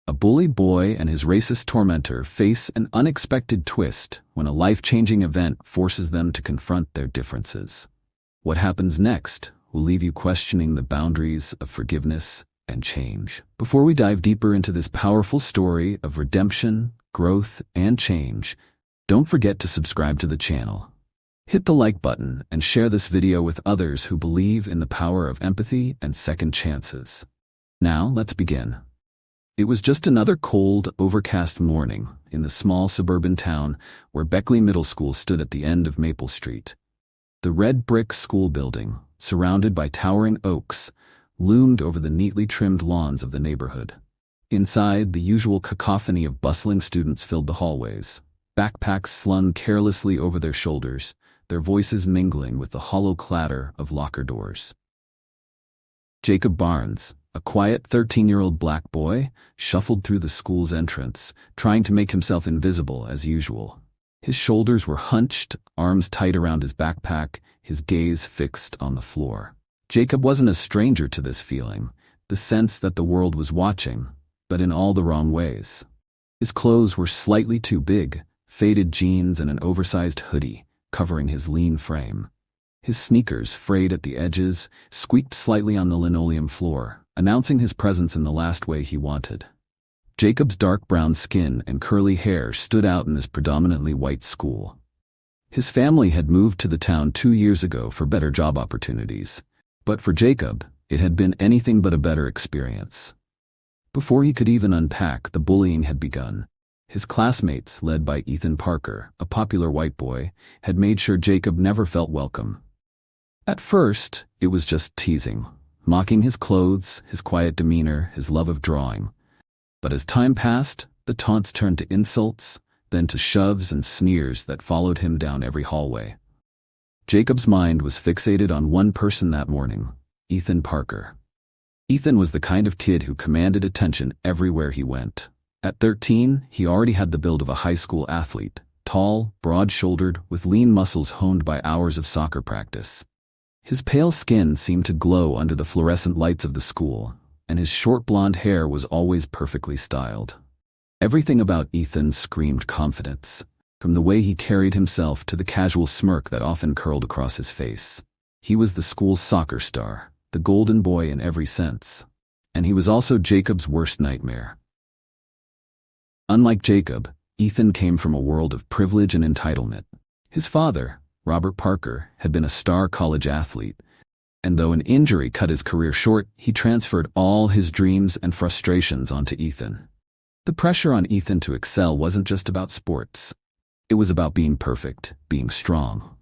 A bully boy and his racist tormentor face an unexpected twist when a life-changing event forces them to confront their differences. What happens next will leave you questioning the boundaries of forgiveness and change. Before we dive deeper into this powerful story of redemption, growth, and change, don't forget to subscribe to the channel. Hit the like button and share this video with others who believe in the power of empathy and second chances. Now, let's begin. It was just another cold, overcast morning in the small suburban town where Beckley Middle School stood at the end of Maple Street. The red brick school building, surrounded by towering oaks, loomed over the neatly trimmed lawns of the neighborhood. Inside, the usual cacophony of bustling students filled the hallways, backpacks slung carelessly over their shoulders, their voices mingling with the hollow clatter of locker doors. Jacob Barnes, a quiet 13-year-old black boy, shuffled through the school's entrance, trying to make himself invisible as usual. His shoulders were hunched, arms tight around his backpack, his gaze fixed on the floor. Jacob wasn't a stranger to this feeling, the sense that the world was watching, but in all the wrong ways. His clothes were slightly too big, faded jeans and an oversized hoodie, covering his lean frame. His sneakers, frayed at the edges, squeaked slightly on the linoleum floor, announcing his presence in the last way he wanted. Jacob's dark brown skin and curly hair stood out in this predominantly white school. His family had moved to the town 2 years ago for better job opportunities, but for Jacob, it had been anything but a better experience. Before he could even unpack, the bullying had begun. His classmates, led by Ethan Parker, a popular white boy, had made sure Jacob never felt welcome. At first, it was just teasing, mocking his clothes, his quiet demeanor, his love of drawing. But as time passed, the taunts turned to insults, then to shoves and sneers that followed him down every hallway. Jacob's mind was fixated on one person that morning, Ethan Parker. Ethan was the kind of kid who commanded attention everywhere he went. At 13, he already had the build of a high school athlete, tall, broad-shouldered, with lean muscles honed by hours of soccer practice. His pale skin seemed to glow under the fluorescent lights of the school, and his short blonde hair was always perfectly styled. Everything about Ethan screamed confidence, from the way he carried himself to the casual smirk that often curled across his face. He was the school's soccer star, the golden boy in every sense, and he was also Jacob's worst nightmare. Unlike Jacob, Ethan came from a world of privilege and entitlement. His father, Robert Parker, had been a star college athlete, and though an injury cut his career short, he transferred all his dreams and frustrations onto Ethan. The pressure on Ethan to excel wasn't just about sports. It was about being perfect, being strong.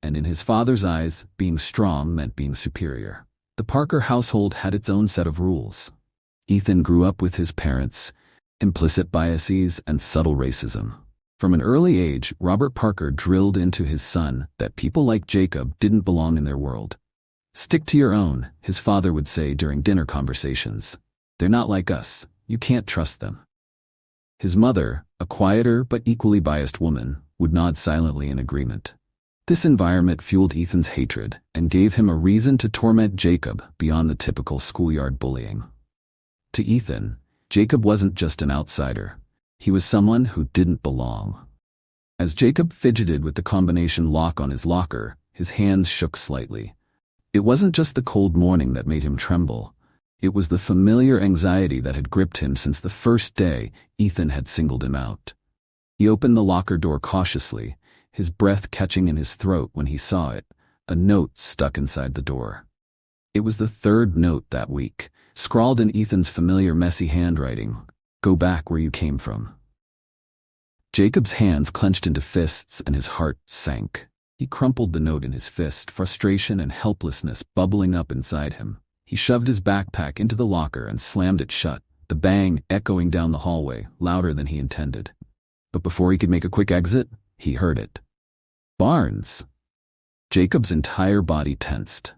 And in his father's eyes, being strong meant being superior. The Parker household had its own set of rules. Ethan grew up with his parents, implicit biases, and subtle racism. From an early age, Robert Parker drilled into his son that people like Jacob didn't belong in their world. "Stick to your own," his father would say during dinner conversations. "They're not like us. You can't trust them." His mother, a quieter but equally biased woman, would nod silently in agreement. This environment fueled Ethan's hatred and gave him a reason to torment Jacob beyond the typical schoolyard bullying. To Ethan, Jacob wasn't just an outsider. He was someone who didn't belong. As Jacob fidgeted with the combination lock on his locker, his hands shook slightly. It wasn't just the cold morning that made him tremble. It was the familiar anxiety that had gripped him since the first day Ethan had singled him out. He opened the locker door cautiously, his breath catching in his throat when he saw it, a note stuck inside the door. It was the third note that week, scrawled in Ethan's familiar messy handwriting. "Go back where you came from." Jacob's hands clenched into fists and his heart sank. He crumpled the note in his fist, frustration and helplessness bubbling up inside him. He shoved his backpack into the locker and slammed it shut, the bang echoing down the hallway, louder than he intended. But before he could make a quick exit, he heard it. "Barnes." Jacob's entire body tensed.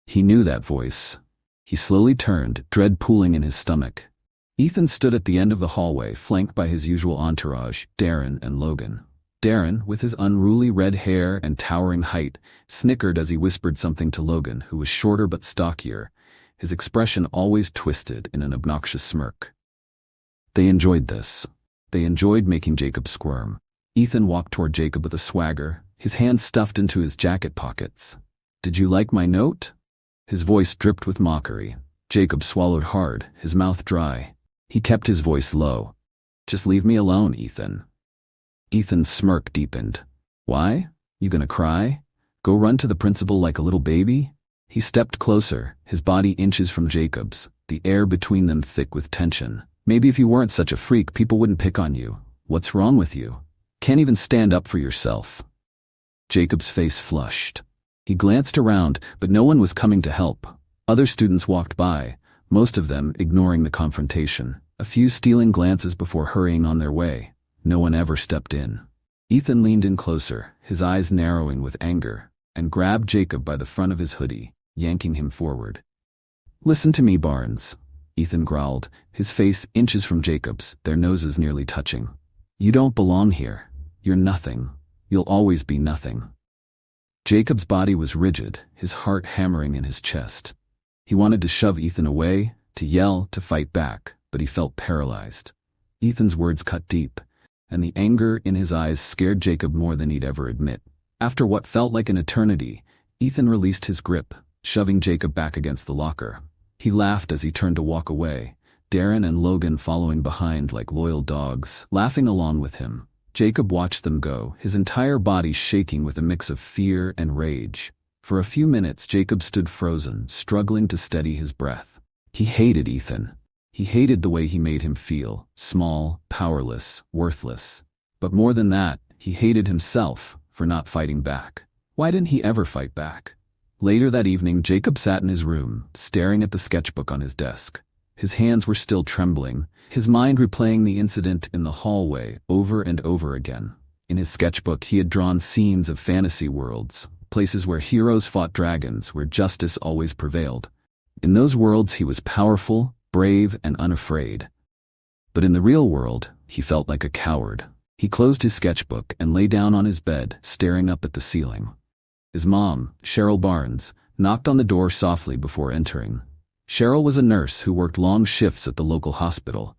He knew that voice. He slowly turned, dread pooling in his stomach. Ethan stood at the end of the hallway, flanked by his usual entourage, Darren and Logan. Darren, with his unruly red hair and towering height, snickered as he whispered something to Logan, who was shorter but stockier, his expression always twisted in an obnoxious smirk. They enjoyed this. They enjoyed making Jacob squirm. Ethan walked toward Jacob with a swagger, his hands stuffed into his jacket pockets. "Did you like my note?" His voice dripped with mockery. Jacob swallowed hard, his mouth dry. He kept his voice low. "Just leave me alone, Ethan." Ethan's smirk deepened. "Why? You gonna cry? Go run to the principal like a little baby?" He stepped closer, his body inches from Jacob's, the air between them thick with tension. "Maybe if you weren't such a freak, people wouldn't pick on you. What's wrong with you? Can't even stand up for yourself." Jacob's face flushed. He glanced around, but no one was coming to help. Other students walked by, most of them ignoring the confrontation, a few stealing glances before hurrying on their way. No one ever stepped in. Ethan leaned in closer, his eyes narrowing with anger, and grabbed Jacob by the front of his hoodie, yanking him forward. "Listen to me, Barnes," Ethan growled, his face inches from Jacob's, their noses nearly touching. "You don't belong here. You're nothing. You'll always be nothing." Jacob's body was rigid, his heart hammering in his chest. He wanted to shove Ethan away, to yell, to fight back, but he felt paralyzed. Ethan's words cut deep, and the anger in his eyes scared Jacob more than he'd ever admit. After what felt like an eternity, Ethan released his grip, shoving Jacob back against the locker. He laughed as he turned to walk away, Darren and Logan following behind like loyal dogs, laughing along with him. Jacob watched them go, his entire body shaking with a mix of fear and rage. For a few minutes, Jacob stood frozen, struggling to steady his breath. He hated Ethan. He hated the way he made him feel, small, powerless, worthless. But more than that, he hated himself for not fighting back. Why didn't he ever fight back? Later that evening, Jacob sat in his room, staring at the sketchbook on his desk. His hands were still trembling, his mind replaying the incident in the hallway over and over again. In his sketchbook, he had drawn scenes of fantasy worlds, places where heroes fought dragons, where justice always prevailed. In those worlds, he was powerful, brave, and unafraid. But in the real world, he felt like a coward. He closed his sketchbook and lay down on his bed, staring up at the ceiling. His mom, Cheryl Barnes, knocked on the door softly before entering. Cheryl was a nurse who worked long shifts at the local hospital.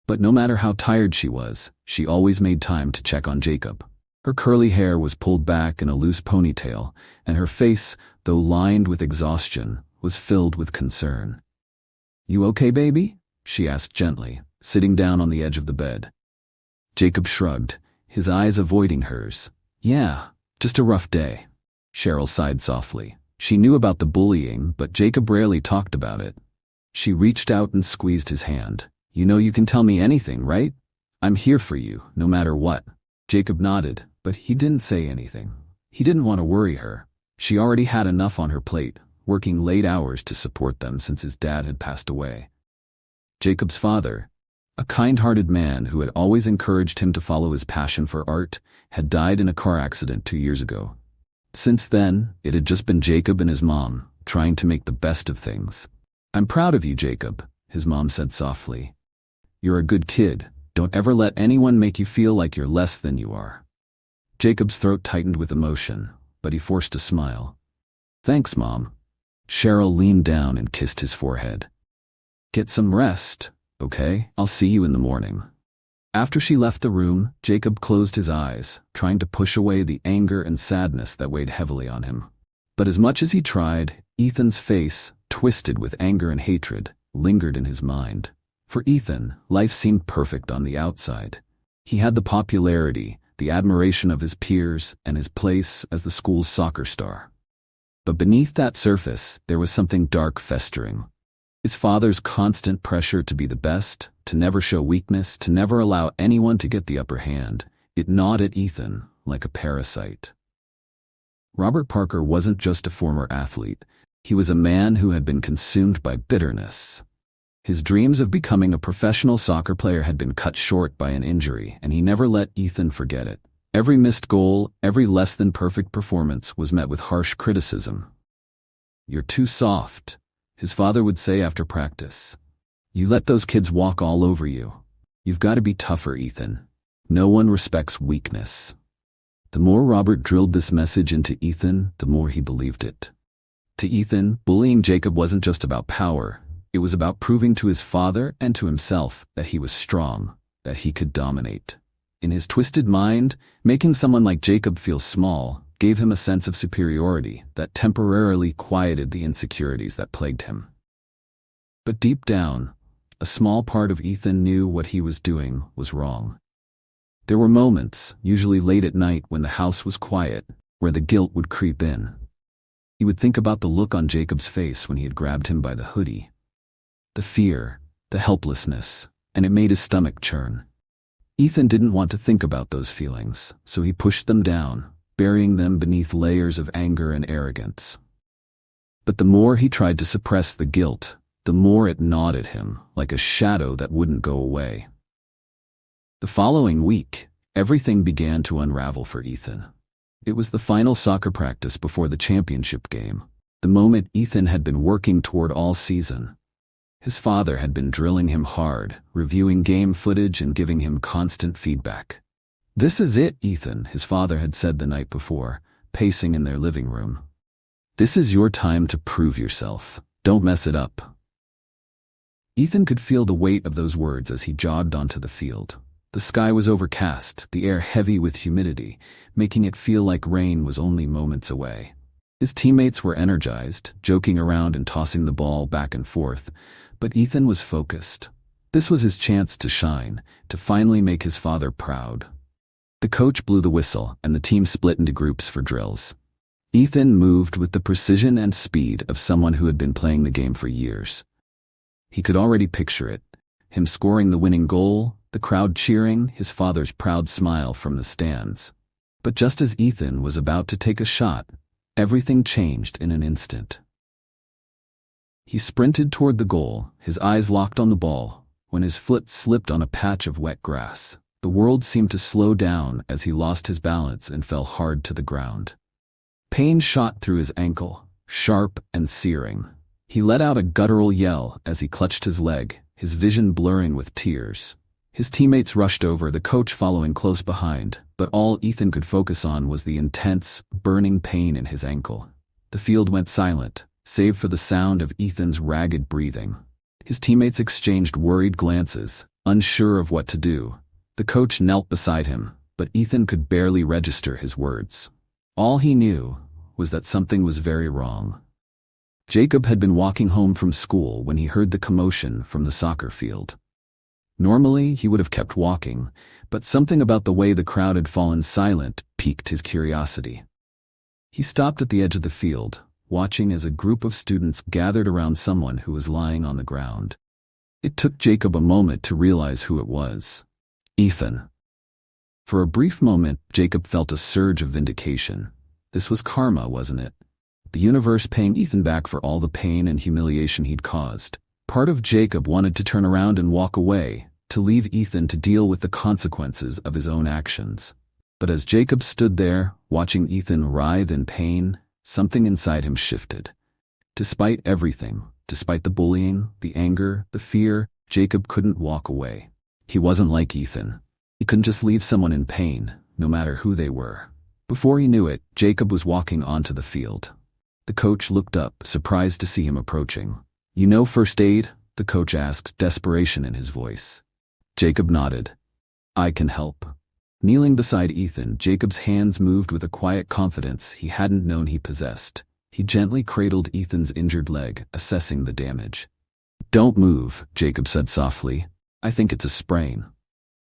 But no matter how tired she was, she always made time to check on Jacob. Her curly hair was pulled back in a loose ponytail, and her face, though lined with exhaustion, was filled with concern. "You okay, baby?" she asked gently, sitting down on the edge of the bed. Jacob shrugged, his eyes avoiding hers. "Yeah, just a rough day." Cheryl sighed softly. She knew about the bullying, but Jacob rarely talked about it. She reached out and squeezed his hand. "You know you can tell me anything, right? I'm here for you, no matter what." Jacob nodded, but he didn't say anything. He didn't want to worry her. She already had enough on her plate, working late hours to support them since his dad had passed away. Jacob's father, a kind-hearted man who had always encouraged him to follow his passion for art, had died in a car accident 2 years ago. Since then, it had just been Jacob and his mom, trying to make the best of things. "I'm proud of you, Jacob," his mom said softly. "You're a good kid. Don't ever let anyone make you feel like you're less than you are." Jacob's throat tightened with emotion, but he forced a smile. "Thanks, Mom." Cheryl leaned down and kissed his forehead. "Get some rest, okay? I'll see you in the morning." After she left the room, Jacob closed his eyes, trying to push away the anger and sadness that weighed heavily on him. But as much as he tried, Ethan's face, twisted with anger and hatred, lingered in his mind. For Ethan, life seemed perfect on the outside. He had the popularity, the admiration of his peers, and his place as the school's soccer star. But beneath that surface, there was something dark festering. His father's constant pressure to be the best, to never show weakness, to never allow anyone to get the upper hand. It gnawed at Ethan like a parasite. Robert Parker wasn't just a former athlete. He was a man who had been consumed by bitterness. His dreams of becoming a professional soccer player had been cut short by an injury, and he never let Ethan forget it. Every missed goal, every less-than-perfect performance was met with harsh criticism. "You're too soft," his father would say after practice. "You let those kids walk all over you. You've got to be tougher, Ethan. No one respects weakness." The more Robert drilled this message into Ethan, the more he believed it. To Ethan, bullying Jacob wasn't just about power. It was about proving to his father and to himself that he was strong, that he could dominate. In his twisted mind, making someone like Jacob feel small gave him a sense of superiority that temporarily quieted the insecurities that plagued him. But deep down, a small part of Ethan knew what he was doing was wrong. There were moments, usually late at night when the house was quiet, where the guilt would creep in. He would think about the look on Jacob's face when he had grabbed him by the hoodie. The fear, the helplessness, and it made his stomach churn. Ethan didn't want to think about those feelings, so he pushed them down, burying them beneath layers of anger and arrogance. But the more he tried to suppress the guilt, the more it gnawed at him, like a shadow that wouldn't go away. The following week, everything began to unravel for Ethan. It was the final soccer practice before the championship game, the moment Ethan had been working toward all season. His father had been drilling him hard, reviewing game footage and giving him constant feedback. "This is it, Ethan," his father had said the night before, pacing in their living room. "This is your time to prove yourself. Don't mess it up." Ethan could feel the weight of those words as he jogged onto the field. The sky was overcast, the air heavy with humidity, making it feel like rain was only moments away. His teammates were energized, joking around and tossing the ball back and forth, but Ethan was focused. This was his chance to shine, to finally make his father proud. The coach blew the whistle, and the team split into groups for drills. Ethan moved with the precision and speed of someone who had been playing the game for years. He could already picture it, him scoring the winning goal, the crowd cheering, his father's proud smile from the stands. But just as Ethan was about to take a shot, everything changed in an instant. He sprinted toward the goal, his eyes locked on the ball, when his foot slipped on a patch of wet grass. The world seemed to slow down as he lost his balance and fell hard to the ground. Pain shot through his ankle, sharp and searing. He let out a guttural yell as he clutched his leg, his vision blurring with tears. His teammates rushed over, the coach following close behind, but all Ethan could focus on was the intense, burning pain in his ankle. The field went silent, save for the sound of Ethan's ragged breathing. His teammates exchanged worried glances, unsure of what to do. The coach knelt beside him, but Ethan could barely register his words. All he knew was that something was very wrong. Jacob had been walking home from school when he heard the commotion from the soccer field. Normally, he would have kept walking, but something about the way the crowd had fallen silent piqued his curiosity. He stopped at the edge of the field, watching as a group of students gathered around someone who was lying on the ground. It took Jacob a moment to realize who it was. Ethan. For a brief moment, Jacob felt a surge of vindication. This was karma, wasn't it? The universe paying Ethan back for all the pain and humiliation he'd caused. Part of Jacob wanted to turn around and walk away, to leave Ethan to deal with the consequences of his own actions. But as Jacob stood there, watching Ethan writhe in pain, something inside him shifted. Despite everything, despite the bullying, the anger, the fear, Jacob couldn't walk away. He wasn't like Ethan. He couldn't just leave someone in pain, no matter who they were. Before he knew it, Jacob was walking onto the field. The coach looked up, surprised to see him approaching. "You know first aid?" the coach asked, desperation in his voice. Jacob nodded. "I can help." Kneeling beside Ethan, Jacob's hands moved with a quiet confidence he hadn't known he possessed. He gently cradled Ethan's injured leg, assessing the damage. "Don't move," Jacob said softly. "I think it's a sprain."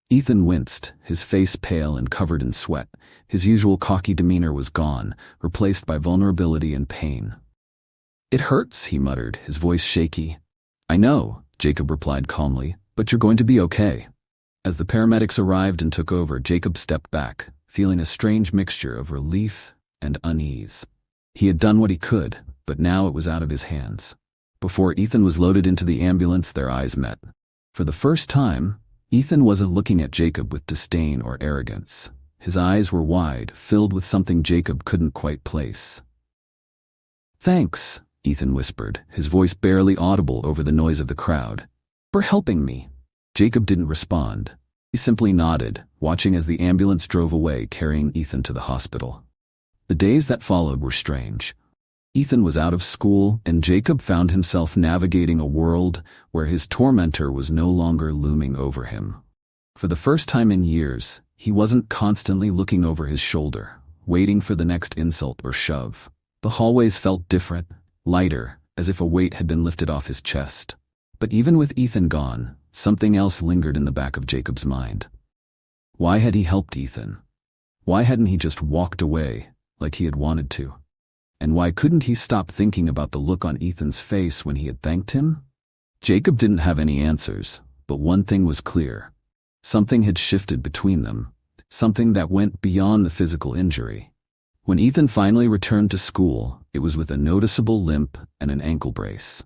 Ethan winced, his face pale and covered in sweat. His usual cocky demeanor was gone, replaced by vulnerability and pain. "It hurts," he muttered, his voice shaky. "I know," Jacob replied calmly, "but you're going to be okay." As the paramedics arrived and took over, Jacob stepped back, feeling a strange mixture of relief and unease. He had done what he could, but now it was out of his hands. Before Ethan was loaded into the ambulance, their eyes met. For the first time, Ethan wasn't looking at Jacob with disdain or arrogance. His eyes were wide, filled with something Jacob couldn't quite place. "Thanks," Ethan whispered, his voice barely audible over the noise of the crowd. "For helping me." Jacob didn't respond. He simply nodded, watching as the ambulance drove away, carrying Ethan to the hospital. The days that followed were strange. Ethan was out of school, and Jacob found himself navigating a world where his tormentor was no longer looming over him. For the first time in years, he wasn't constantly looking over his shoulder, waiting for the next insult or shove. The hallways felt different, lighter, as if a weight had been lifted off his chest. But even with Ethan gone, something else lingered in the back of Jacob's mind. Why had he helped Ethan? Why hadn't he just walked away, like he had wanted to? And why couldn't he stop thinking about the look on Ethan's face when he had thanked him? Jacob didn't have any answers, but one thing was clear. Something had shifted between them, something that went beyond the physical injury. When Ethan finally returned to school, it was with a noticeable limp and an ankle brace.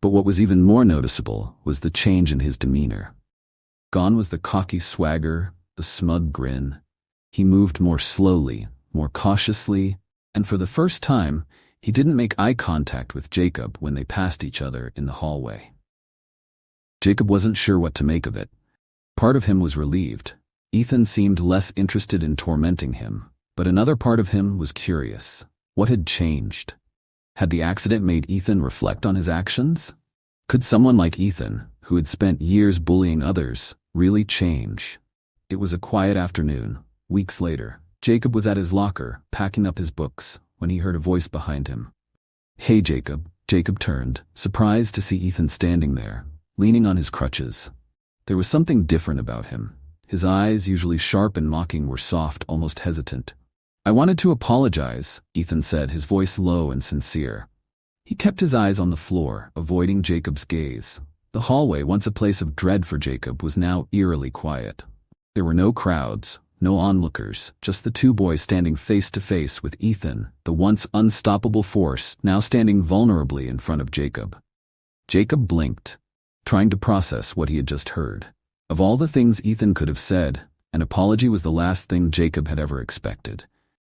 But what was even more noticeable was the change in his demeanor. Gone was the cocky swagger, the smug grin. He moved more slowly, more cautiously, and for the first time, he didn't make eye contact with Jacob when they passed each other in the hallway. Jacob wasn't sure what to make of it. Part of him was relieved. Ethan seemed less interested in tormenting him, but another part of him was curious. What had changed? Had the accident made Ethan reflect on his actions? Could someone like Ethan, who had spent years bullying others, really change? It was a quiet afternoon. Weeks later, Jacob was at his locker, packing up his books, when he heard a voice behind him. "Hey, Jacob." Jacob turned, surprised to see Ethan standing there, leaning on his crutches. There was something different about him. His eyes, usually sharp and mocking, were soft, almost hesitant. "I wanted to apologize," Ethan said, his voice low and sincere. He kept his eyes on the floor, avoiding Jacob's gaze. The hallway, once a place of dread for Jacob, was now eerily quiet. There were no crowds, no onlookers, just the two boys standing face to face with Ethan, the once unstoppable force now standing vulnerably in front of Jacob. Jacob blinked, trying to process what he had just heard. Of all the things Ethan could have said, an apology was the last thing Jacob had ever expected.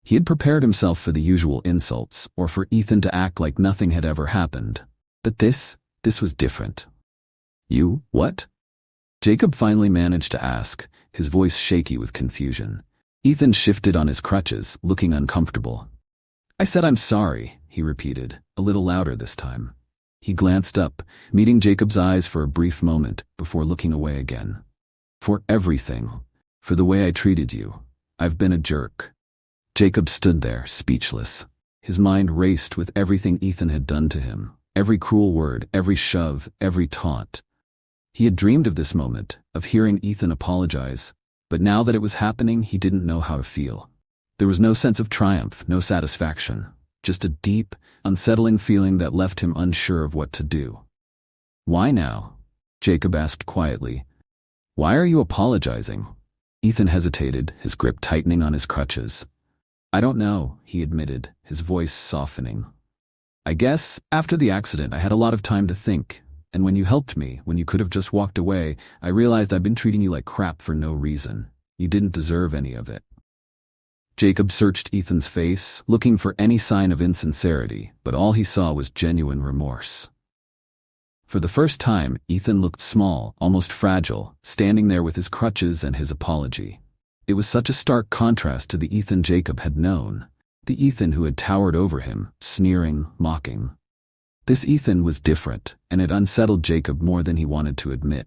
He had prepared himself for the usual insults, or for Ethan to act like nothing had ever happened. But this was different. "You, what?" Jacob finally managed to ask, his voice shaky with confusion. Ethan shifted on his crutches, looking uncomfortable. "I said I'm sorry," he repeated, a little louder this time. He glanced up, meeting Jacob's eyes for a brief moment before looking away again. "For everything. For the way I treated you. I've been a jerk." Jacob stood there, speechless. His mind raced with everything Ethan had done to him. Every cruel word, every shove, every taunt. He had dreamed of this moment, of hearing Ethan apologize, but now that it was happening, he didn't know how to feel. There was no sense of triumph, no satisfaction, just a deep, unsettling feeling that left him unsure of what to do. "Why now?" Jacob asked quietly. "Why are you apologizing?" Ethan hesitated, his grip tightening on his crutches. "I don't know," he admitted, his voice softening. "I guess, after the accident, I had a lot of time to think. And when you helped me, when you could have just walked away, I realized I've been treating you like crap for no reason. You didn't deserve any of it." Jacob searched Ethan's face, looking for any sign of insincerity, but all he saw was genuine remorse. For the first time, Ethan looked small, almost fragile, standing there with his crutches and his apology. It was such a stark contrast to the Ethan Jacob had known, the Ethan who had towered over him, sneering, mocking. This Ethan was different, and it unsettled Jacob more than he wanted to admit.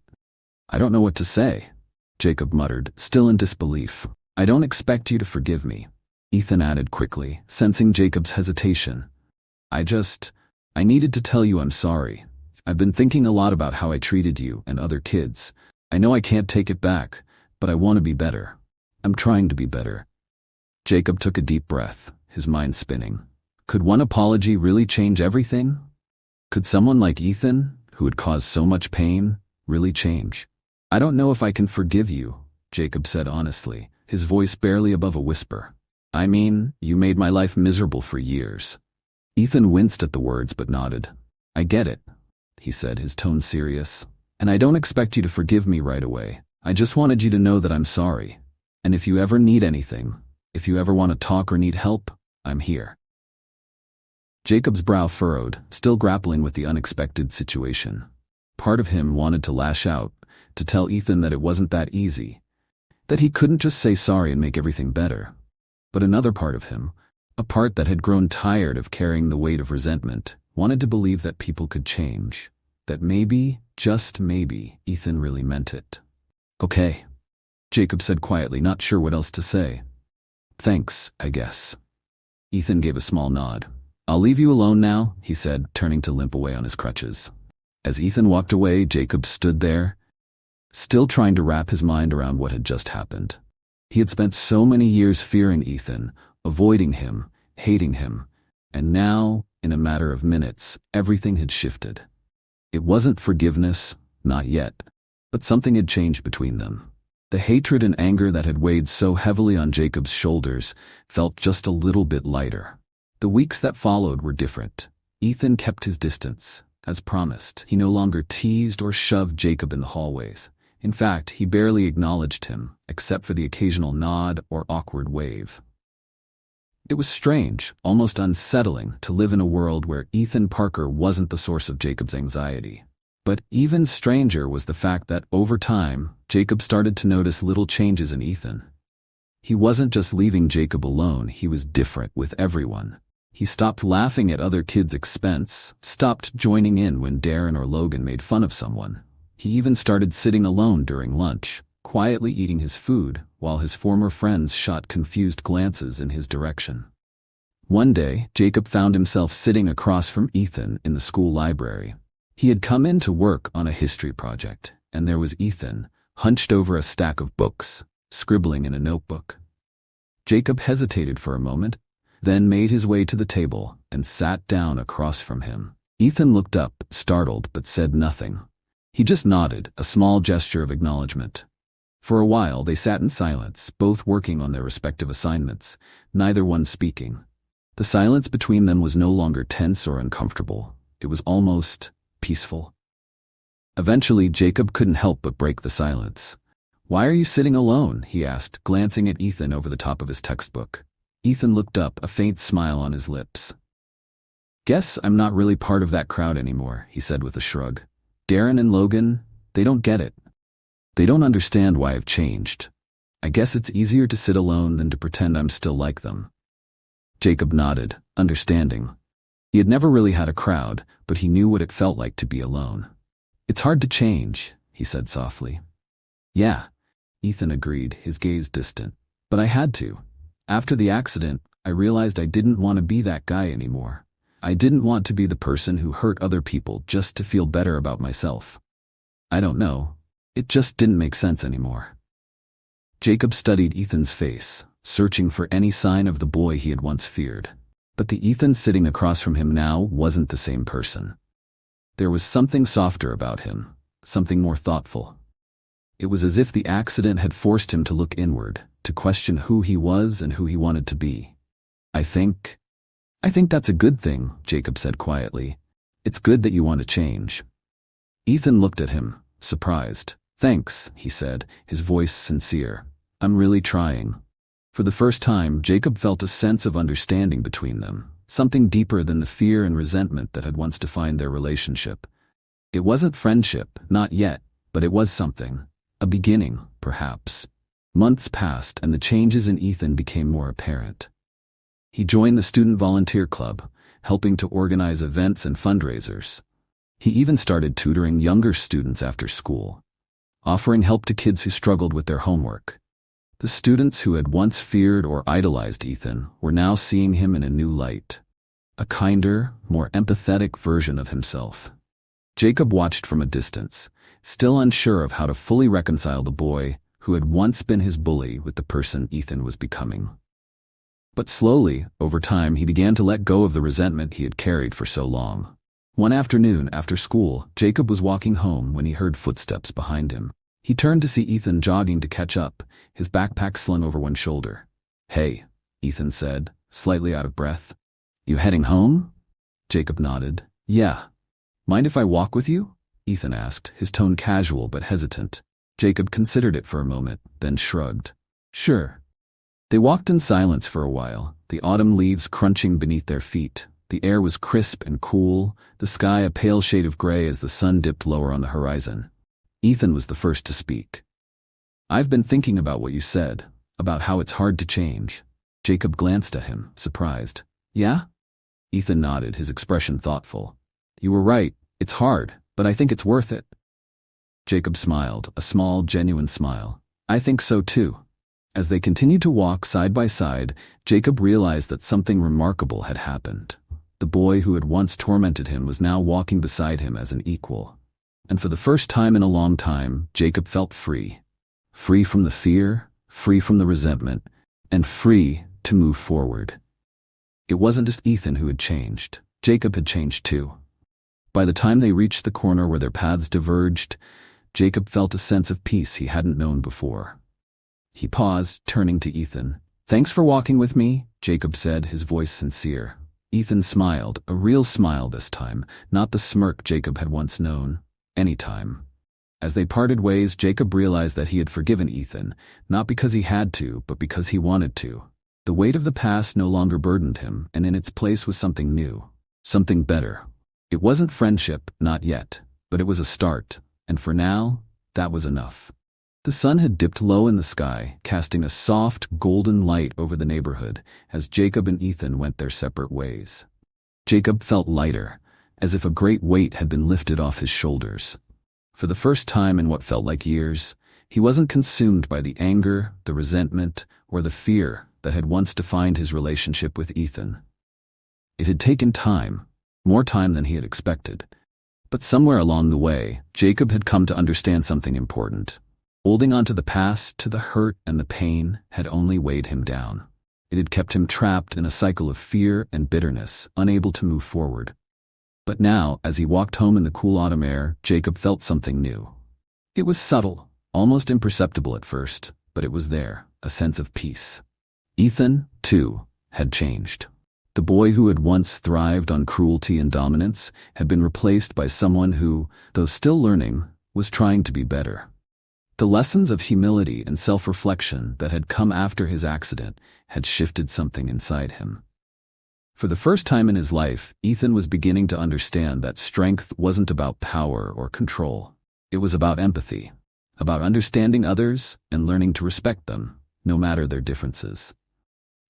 "I don't know what to say," Jacob muttered, still in disbelief. "I don't expect you to forgive me," Ethan added quickly, sensing Jacob's hesitation. I needed to tell you I'm sorry. I've been thinking a lot about how I treated you and other kids. I know I can't take it back, but I want to be better. I'm trying to be better." Jacob took a deep breath, his mind spinning. Could one apology really change everything? Could someone like Ethan, who had caused so much pain, really change? "I don't know if I can forgive you," Jacob said honestly, his voice barely above a whisper. "I mean, you made my life miserable for years." Ethan winced at the words but nodded. "I get it," he said, his tone serious. "And I don't expect you to forgive me right away. I just wanted you to know that I'm sorry. And if you ever need anything, if you ever want to talk or need help, I'm here." Jacob's brow furrowed, still grappling with the unexpected situation. Part of him wanted to lash out, to tell Ethan that it wasn't that easy, that he couldn't just say sorry and make everything better. But another part of him, A part that had grown tired of carrying the weight of resentment wanted to believe that people could change. That maybe, just maybe, Ethan really meant it. "Okay," Jacob said quietly, not sure what else to say. "Thanks, I guess." Ethan gave a small nod. "I'll leave you alone now," he said, turning to limp away on his crutches. As Ethan walked away, Jacob stood there, still trying to wrap his mind around what had just happened. He had spent so many years fearing Ethan, avoiding him, hating him, and now, in a matter of minutes, everything had shifted. It wasn't forgiveness, not yet, but something had changed between them. The hatred and anger that had weighed so heavily on Jacob's shoulders felt just a little bit lighter. The weeks that followed were different. Ethan kept his distance. As promised, he no longer teased or shoved Jacob in the hallways. In fact, he barely acknowledged him, except for the occasional nod or awkward wave. It was strange, almost unsettling, to live in a world where Ethan Parker wasn't the source of Jacob's anxiety. But even stranger was the fact that over time, Jacob started to notice little changes in Ethan. He wasn't just leaving Jacob alone, he was different with everyone. He stopped laughing at other kids' expense, stopped joining in when Darren or Logan made fun of someone. He even started sitting alone during lunch, quietly eating his food, while his former friends shot confused glances in his direction. One day, Jacob found himself sitting across from Ethan in the school library. He had come in to work on a history project, and there was Ethan, hunched over a stack of books, scribbling in a notebook. Jacob hesitated for a moment, then made his way to the table and sat down across from him. Ethan looked up, startled, but said nothing. He just nodded, a small gesture of acknowledgement. For a while they sat in silence, both working on their respective assignments, neither one speaking. The silence between them was no longer tense or uncomfortable. It was almost peaceful. Eventually, Jacob couldn't help but break the silence. "Why are you sitting alone?" he asked, glancing at Ethan over the top of his textbook. Ethan looked up, a faint smile on his lips. "Guess I'm not really part of that crowd anymore," he said with a shrug. "Darren and Logan, they don't get it. They don't understand why I've changed. I guess it's easier to sit alone than to pretend I'm still like them." Jacob nodded, understanding. He had never really had a crowd, but he knew what it felt like to be alone. "It's hard to change," he said softly. "Yeah," Ethan agreed, his gaze distant. "But I had to. After the accident, I realized I didn't want to be that guy anymore. I didn't want to be the person who hurt other people just to feel better about myself. I don't know. It just didn't make sense anymore." Jacob studied Ethan's face, searching for any sign of the boy he had once feared. But the Ethan sitting across from him now wasn't the same person. There was something softer about him, something more thoughtful. It was as if the accident had forced him to look inward, to question who he was and who he wanted to be. I think that's a good thing," Jacob said quietly. "It's good that you want to change." Ethan looked at him, surprised. "Thanks," he said, his voice sincere. "I'm really trying." For the first time, Jacob felt a sense of understanding between them, something deeper than the fear and resentment that had once defined their relationship. It wasn't friendship, not yet, but it was something. A beginning, perhaps. Months passed and the changes in Ethan became more apparent. He joined the student volunteer club, helping to organize events and fundraisers. He even started tutoring younger students after school, offering help to kids who struggled with their homework. The students who had once feared or idolized Ethan were now seeing him in a new light, a kinder, more empathetic version of himself. Jacob watched from a distance, still unsure of how to fully reconcile the boy who had once been his bully with the person Ethan was becoming. But slowly, over time, he began to let go of the resentment he had carried for so long. One afternoon, after school, Jacob was walking home when he heard footsteps behind him. He turned to see Ethan jogging to catch up, his backpack slung over one shoulder. "Hey," Ethan said, slightly out of breath. "You heading home?" Jacob nodded. "Yeah." "Mind if I walk with you?" Ethan asked, his tone casual but hesitant. Jacob considered it for a moment, then shrugged. "Sure." They walked in silence for a while, the autumn leaves crunching beneath their feet. The air was crisp and cool, the sky a pale shade of gray as the sun dipped lower on the horizon. Ethan was the first to speak. "I've been thinking about what you said, about how it's hard to change." Jacob glanced at him, surprised. Yeah? Ethan nodded, his expression thoughtful. You were right. It's hard, but I think it's worth it. Jacob smiled, a small, genuine smile. I think so too. As they continued to walk side by side, Jacob realized that something remarkable had happened. The boy who had once tormented him was now walking beside him as an equal. And for the first time in a long time, Jacob felt free. Free from the fear, free from the resentment, and free to move forward. It wasn't just Ethan who had changed. Jacob had changed too. By the time they reached the corner where their paths diverged, Jacob felt a sense of peace he hadn't known before. He paused, turning to Ethan. Thanks for walking with me, Jacob said, his voice sincere. Ethan smiled, a real smile this time, not the smirk Jacob had once known. Anytime. As they parted ways, Jacob realized that he had forgiven Ethan, not because he had to, but because he wanted to. The weight of the past no longer burdened him, and in its place was something new, something better. It wasn't friendship, not yet, but it was a start, and for now, that was enough. The sun had dipped low in the sky, casting a soft, golden light over the neighborhood as Jacob and Ethan went their separate ways. Jacob felt lighter, as if a great weight had been lifted off his shoulders. For the first time in what felt like years, he wasn't consumed by the anger, the resentment, or the fear that had once defined his relationship with Ethan. It had taken time, more time than he had expected. But somewhere along the way, Jacob had come to understand something important. Holding on to the past, to the hurt and the pain, had only weighed him down. It had kept him trapped in a cycle of fear and bitterness, unable to move forward. But now, as he walked home in the cool autumn air, Jacob felt something new. It was subtle, almost imperceptible at first, but it was there, a sense of peace. Ethan, too, had changed. The boy who had once thrived on cruelty and dominance had been replaced by someone who, though still learning, was trying to be better. The lessons of humility and self-reflection that had come after his accident had shifted something inside him. For the first time in his life, Ethan was beginning to understand that strength wasn't about power or control. It was about empathy, about understanding others and learning to respect them, no matter their differences.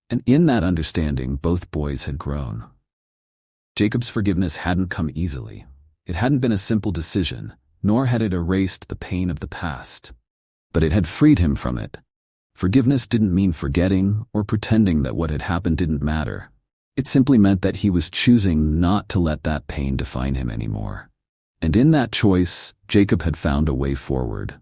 And in that understanding, both boys had grown. Jacob's forgiveness hadn't come easily. It hadn't been a simple decision, nor had it erased the pain of the past. But it had freed him from it. Forgiveness didn't mean forgetting or pretending that what had happened didn't matter. It simply meant that he was choosing not to let that pain define him anymore. And in that choice, Jacob had found a way forward.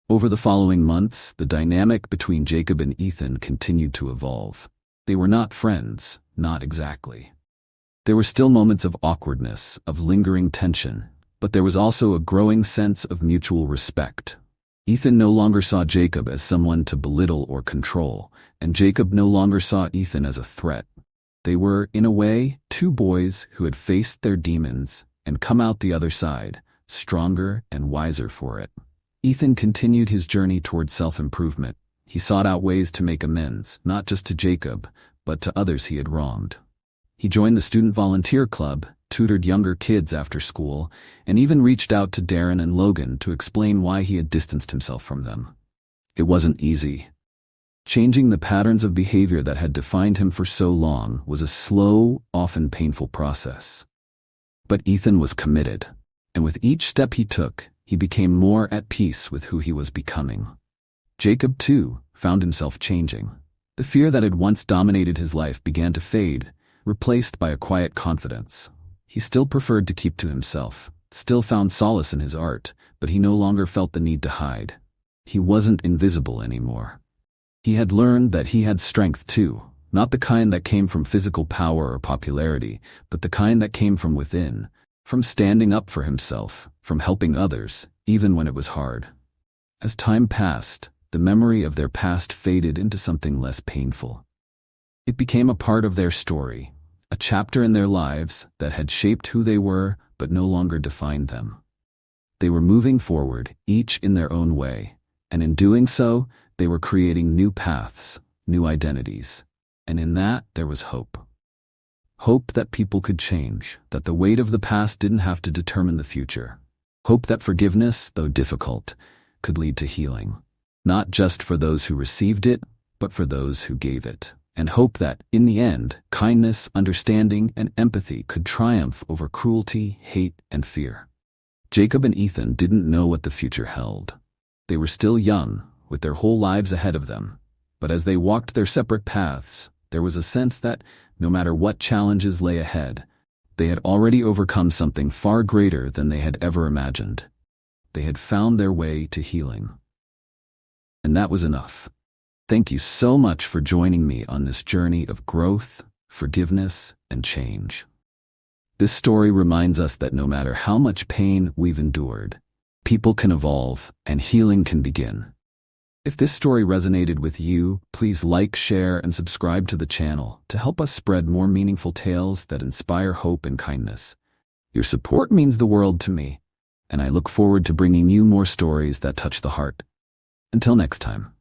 Over the following months, the dynamic between Jacob and Ethan continued to evolve. They were not friends, not exactly. There were still moments of awkwardness, of lingering tension, but there was also a growing sense of mutual respect. Ethan no longer saw Jacob as someone to belittle or control, and Jacob no longer saw Ethan as a threat. They were, in a way, two boys who had faced their demons and come out the other side, stronger and wiser for it. Ethan continued his journey toward self-improvement. He sought out ways to make amends, not just to Jacob, but to others he had wronged. He joined the student volunteer club, tutored younger kids after school, and even reached out to Darren and Logan to explain why he had distanced himself from them. It wasn't easy. Changing the patterns of behavior that had defined him for so long was a slow, often painful process. But Ethan was committed, and with each step he took, he became more at peace with who he was becoming. Jacob, too, found himself changing. The fear that had once dominated his life began to fade, replaced by a quiet confidence. He still preferred to keep to himself, still found solace in his art, but he no longer felt the need to hide. He wasn't invisible anymore. He had learned that he had strength too, not the kind that came from physical power or popularity, but the kind that came from within, from standing up for himself, from helping others, even when it was hard. As time passed, the memory of their past faded into something less painful. It became a part of their story, a chapter in their lives that had shaped who they were but no longer defined them. They were moving forward, each in their own way, and in doing so, they were creating new paths, new identities, and in that there was hope. Hope that people could change, that the weight of the past didn't have to determine the future. Hope that forgiveness, though difficult, could lead to healing, not just for those who received it, but for those who gave it. and hope that, in the end, kindness, understanding, and empathy could triumph over cruelty, hate, and fear. Jacob and Ethan didn't know what the future held. They were still young, with their whole lives ahead of them, but as they walked their separate paths, there was a sense that, no matter what challenges lay ahead, they had already overcome something far greater than they had ever imagined. They had found their way to healing. And that was enough. Thank you so much for joining me on this journey of growth, forgiveness, and change. This story reminds us that no matter how much pain we've endured, people can evolve and healing can begin. If this story resonated with you, please like, share, and subscribe to the channel to help us spread more meaningful tales that inspire hope and kindness. Your support means the world to me, and I look forward to bringing you more stories that touch the heart. Until next time.